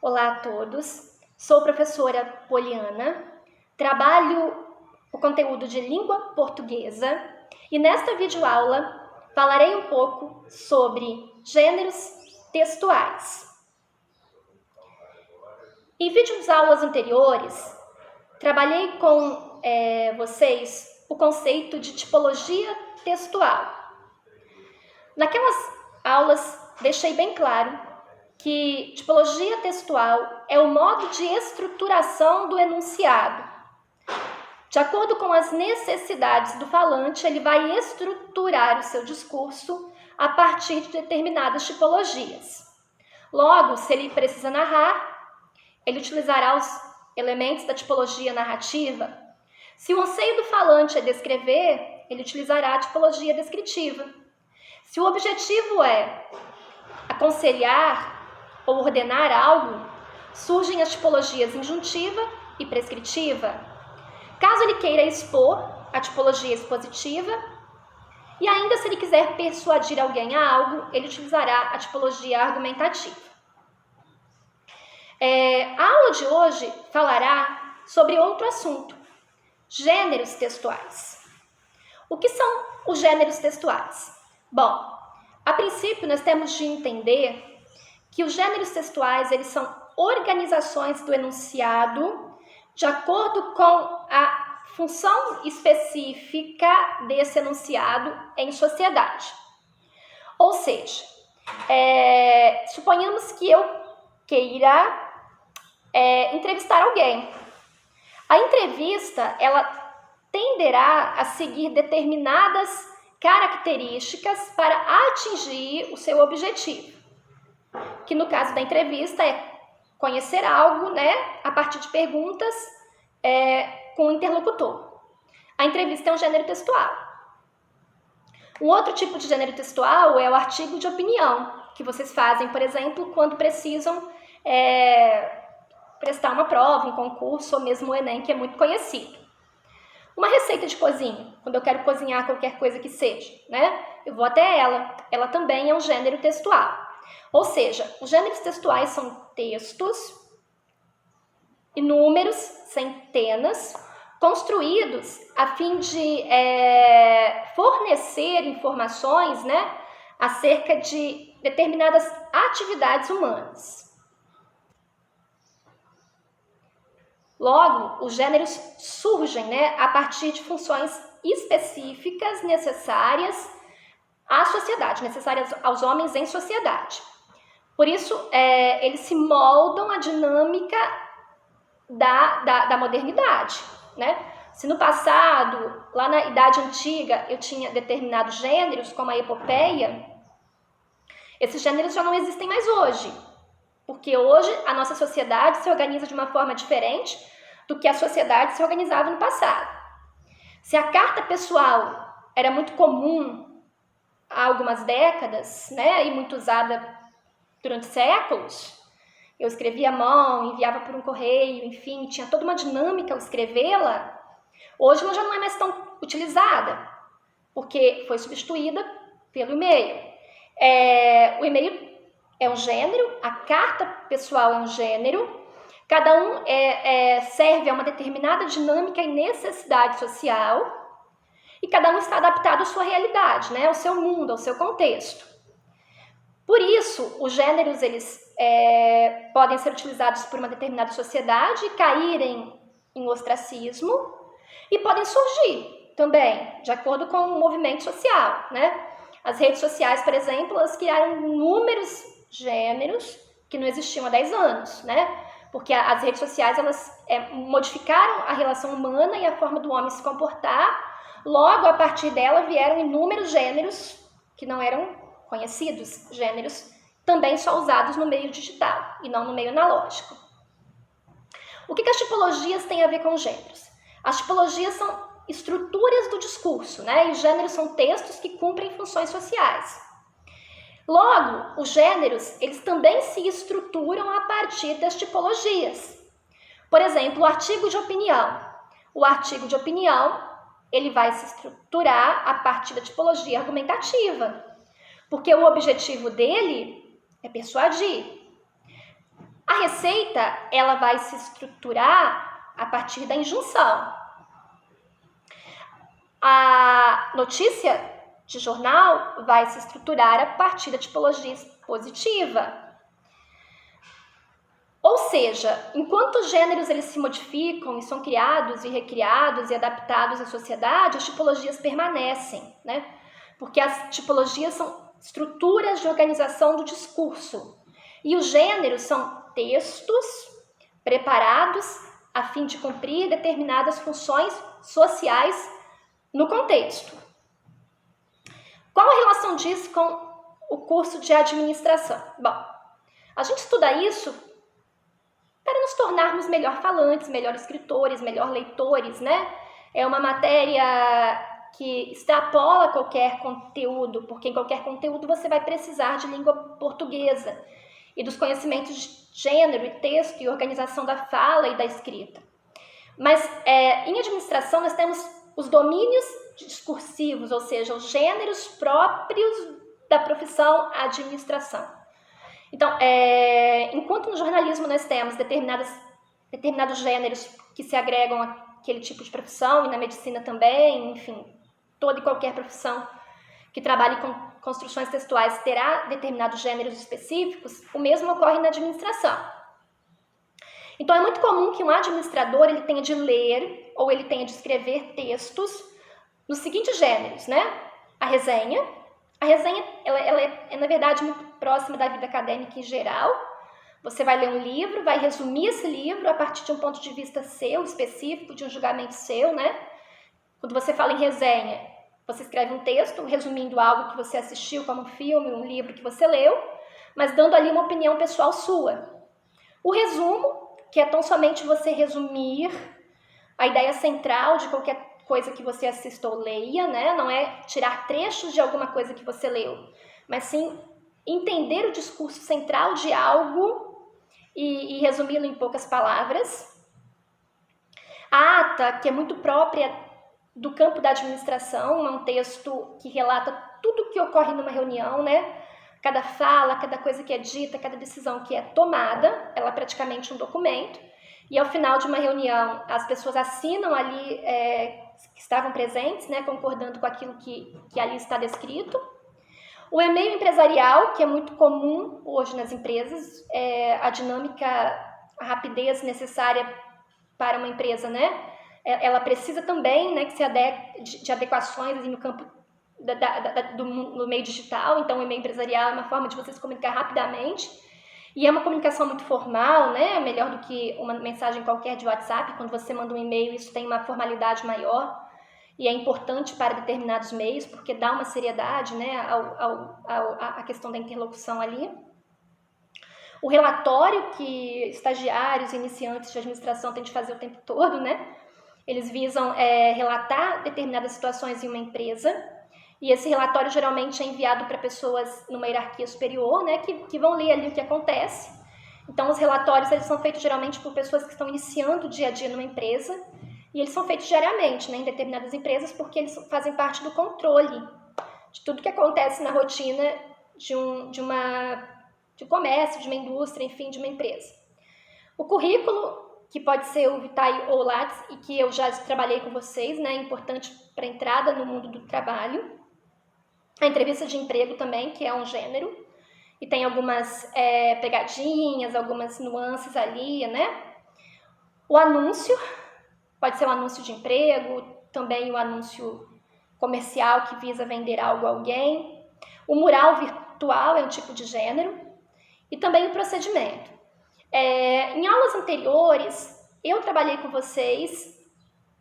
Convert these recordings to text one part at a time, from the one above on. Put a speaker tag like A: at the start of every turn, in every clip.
A: Olá a todos, sou professora Poliana, trabalho o conteúdo de língua portuguesa e nesta videoaula falarei um pouco sobre gêneros textuais. Em vídeos aulas anteriores, trabalhei com vocês o conceito de tipologia textual. Naquelas aulas deixei bem claro que tipologia textual é o modo de estruturação do enunciado. De acordo com as necessidades do falante, ele vai estruturar o seu discurso a partir de determinadas tipologias. Logo, se ele precisa narrar, ele utilizará os elementos da tipologia narrativa. Se o anseio do falante é descrever, ele utilizará a tipologia descritiva. Se o objetivo é aconselhar ou ordenar algo, surgem as tipologias injuntiva e prescritiva. Caso ele queira expor, a tipologia expositiva, e ainda se ele quiser persuadir alguém a algo, ele utilizará a tipologia argumentativa. A aula de hoje falará sobre outro assunto, gêneros textuais. O que são os gêneros textuais? Bom, a princípio nós temos de entender que os gêneros textuais eles são organizações do enunciado de acordo com a função específica desse enunciado em sociedade. Ou seja, suponhamos que eu queira entrevistar alguém. A entrevista ela tenderá a seguir determinadas características para atingir o seu objetivo, que no caso da entrevista é conhecer algo, a partir de perguntas com o interlocutor. A entrevista é um gênero textual. Um outro tipo de gênero textual é o artigo de opinião, que vocês fazem, por exemplo, quando precisam prestar uma prova, um concurso ou mesmo o Enem, que é muito conhecido. Uma receita de cozinha, quando eu quero cozinhar qualquer coisa que seja, eu vou até ela. Ela também é um gênero textual. Ou seja, os gêneros textuais são textos, inúmeros, centenas, construídos a fim de fornecer informações, acerca de determinadas atividades humanas. Logo, os gêneros surgem a partir de funções específicas necessárias à sociedade, necessárias aos homens em sociedade. Por isso, eles se moldam à dinâmica da modernidade. Se no passado, lá na Idade Antiga, eu tinha determinados gêneros, como a epopeia, esses gêneros já não existem mais hoje, porque hoje a nossa sociedade se organiza de uma forma diferente do que a sociedade se organizava no passado. Se a carta pessoal era muito comum há algumas décadas, e muito usada durante séculos, eu escrevia à mão, enviava por um correio, enfim, tinha toda uma dinâmica ao escrevê-la. Hoje ela já não é mais tão utilizada, porque foi substituída pelo e-mail. O e-mail é um gênero, a carta pessoal é um gênero, cada um serve a uma determinada dinâmica e necessidade social, e cada um está adaptado à sua realidade, ao seu mundo, ao seu contexto. Por isso, os gêneros eles podem ser utilizados por uma determinada sociedade, caírem em ostracismo, e podem surgir também, de acordo com o movimento social. As redes sociais, por exemplo, elas criaram inúmeros gêneros que não existiam há 10 anos, porque as redes sociais elas modificaram a relação humana e a forma do homem se comportar. Logo, a partir dela, vieram inúmeros gêneros que não eram conhecidos, gêneros também só usados no meio digital e não no meio analógico. O que as tipologias têm a ver com gêneros? As tipologias são estruturas do discurso, e os gêneros são textos que cumprem funções sociais. Logo, os gêneros eles também se estruturam a partir das tipologias. Por exemplo, o artigo de opinião. O artigo de opinião ele vai se estruturar a partir da tipologia argumentativa, porque o objetivo dele é persuadir. A receita, ela vai se estruturar a partir da injunção. A notícia de jornal vai se estruturar a partir da tipologia expositiva. Ou seja, enquanto os gêneros eles se modificam e são criados e recriados e adaptados à sociedade, as tipologias permanecem, né? Porque as tipologias são estruturas de organização do discurso. E os gêneros são textos preparados a fim de cumprir determinadas funções sociais no contexto. Qual a relação disso com o curso de administração? Bom, a gente estuda isso para nos tornarmos melhor falantes, melhor escritores, melhor leitores, né? É uma matéria que extrapola qualquer conteúdo, porque em qualquer conteúdo você vai precisar de língua portuguesa e dos conhecimentos de gênero e texto e organização da fala e da escrita. Mas em administração nós temos os domínios discursivos, ou seja, os gêneros próprios da profissão administração. Então, enquanto no jornalismo nós temos determinados gêneros que se agregam àquele tipo de profissão, e na medicina também, enfim, toda e qualquer profissão que trabalhe com construções textuais terá determinados gêneros específicos, o mesmo ocorre na administração. Então, é muito comum que um administrador ele tenha de ler ou ele tenha de escrever textos nos seguintes gêneros, né? A resenha. A resenha ela é, na verdade, muito próxima da vida acadêmica em geral. Você vai ler um livro, vai resumir esse livro a partir de um ponto de vista seu, específico, de um julgamento seu, né? Quando você fala em resenha, você escreve um texto resumindo algo que você assistiu, como um filme, um livro que você leu, mas dando ali uma opinião pessoal sua. O resumo, que é tão somente você resumir a ideia central de qualquer coisa que você assista ou leia, né? Não é tirar trechos de alguma coisa que você leu, mas sim entender o discurso central de algo e resumi-lo em poucas palavras. A ata, que é muito própria do campo da administração, é um texto que relata tudo o que ocorre numa reunião, né? Cada fala, cada coisa que é dita, cada decisão que é tomada, ela é praticamente um documento. E ao final de uma reunião, as pessoas assinam ali que estavam presentes, né, concordando com aquilo que ali está descrito. O e-mail empresarial, que é muito comum hoje nas empresas, a dinâmica, a rapidez necessária para uma empresa, né? Ela precisa também, né, que se de adequações assim, no campo do meio digital. Então, o e-mail empresarial é uma forma de você se comunicar rapidamente. E é uma comunicação muito formal, né? Melhor do que uma mensagem qualquer de WhatsApp. Quando você manda um e-mail, isso tem uma formalidade maior. E é importante para determinados meios, porque dá uma seriedade, né, à questão da interlocução ali. O relatório que estagiários e iniciantes de administração têm de fazer o tempo todo, né? Eles visam relatar determinadas situações em uma empresa. E esse relatório geralmente é enviado para pessoas numa hierarquia superior, né, que vão ler ali o que acontece. Então, os relatórios eles são feitos geralmente por pessoas que estão iniciando o dia a dia numa empresa, e eles são feitos diariamente, né, em determinadas empresas, porque eles fazem parte do controle de tudo que acontece na rotina de um comércio, de uma indústria, enfim, de uma empresa. O currículo, que pode ser o Vitae ou o Lattes, e que eu já trabalhei com vocês, né, é importante para a entrada no mundo do trabalho. A entrevista de emprego também, que é um gênero, e tem algumas pegadinhas, algumas nuances ali, né? O anúncio, pode ser um anúncio de emprego, também o anúncio comercial que visa vender algo a alguém. O mural virtual é um tipo de gênero, e também o procedimento. Em aulas anteriores, eu trabalhei com vocês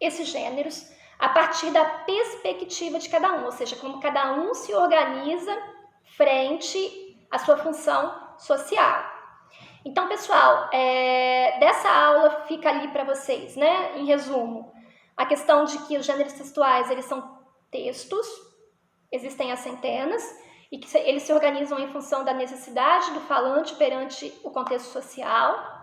A: esses gêneros, a partir da perspectiva de cada um, ou seja, como cada um se organiza frente à sua função social. Então, pessoal, dessa aula fica ali para vocês, né? Em resumo, a questão de que os gêneros textuais, eles são textos, existem as centenas, e que eles se organizam em função da necessidade do falante perante o contexto social.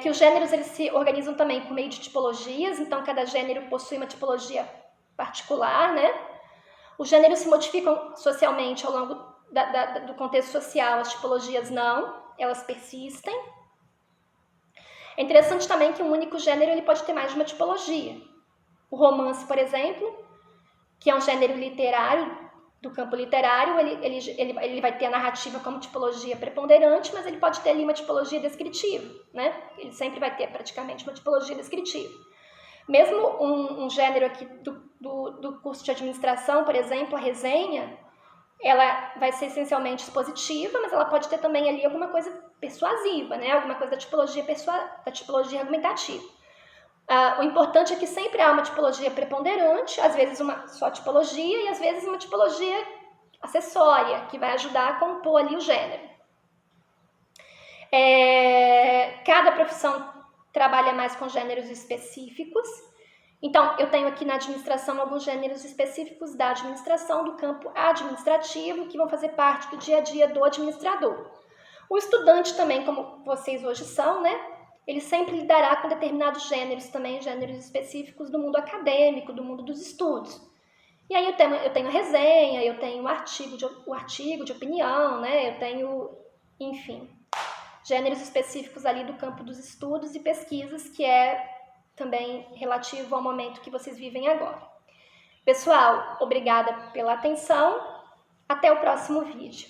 A: Que os gêneros eles se organizam também por meio de tipologias, então cada gênero possui uma tipologia particular, né? Os gêneros se modificam socialmente ao longo do contexto social, as tipologias não, elas persistem. É interessante também que um único gênero ele pode ter mais de uma tipologia. O romance, por exemplo, que é um gênero literário, do campo literário, ele vai ter a narrativa como tipologia preponderante, mas ele pode ter ali uma tipologia descritiva, né? Ele sempre vai ter praticamente uma tipologia descritiva. Mesmo um gênero aqui do curso de administração, por exemplo, a resenha, ela vai ser essencialmente expositiva, mas ela pode ter também ali alguma coisa persuasiva, né? Alguma coisa da tipologia argumentativa. O importante é que sempre há uma tipologia preponderante, às vezes uma só tipologia e às vezes uma tipologia acessória, que vai ajudar a compor ali o gênero. Cada profissão trabalha mais com gêneros específicos. Então, eu tenho aqui na administração alguns gêneros específicos da administração, do campo administrativo, que vão fazer parte do dia a dia do administrador. O estudante também, como vocês hoje são, né? Ele sempre lidará com determinados gêneros também, gêneros específicos do mundo acadêmico, do mundo dos estudos. E aí eu tenho a resenha, eu tenho o artigo de opinião, né? Eu tenho, enfim, gêneros específicos ali do campo dos estudos e pesquisas, que é também relativo ao momento que vocês vivem agora. Pessoal, obrigada pela atenção. Até o próximo vídeo.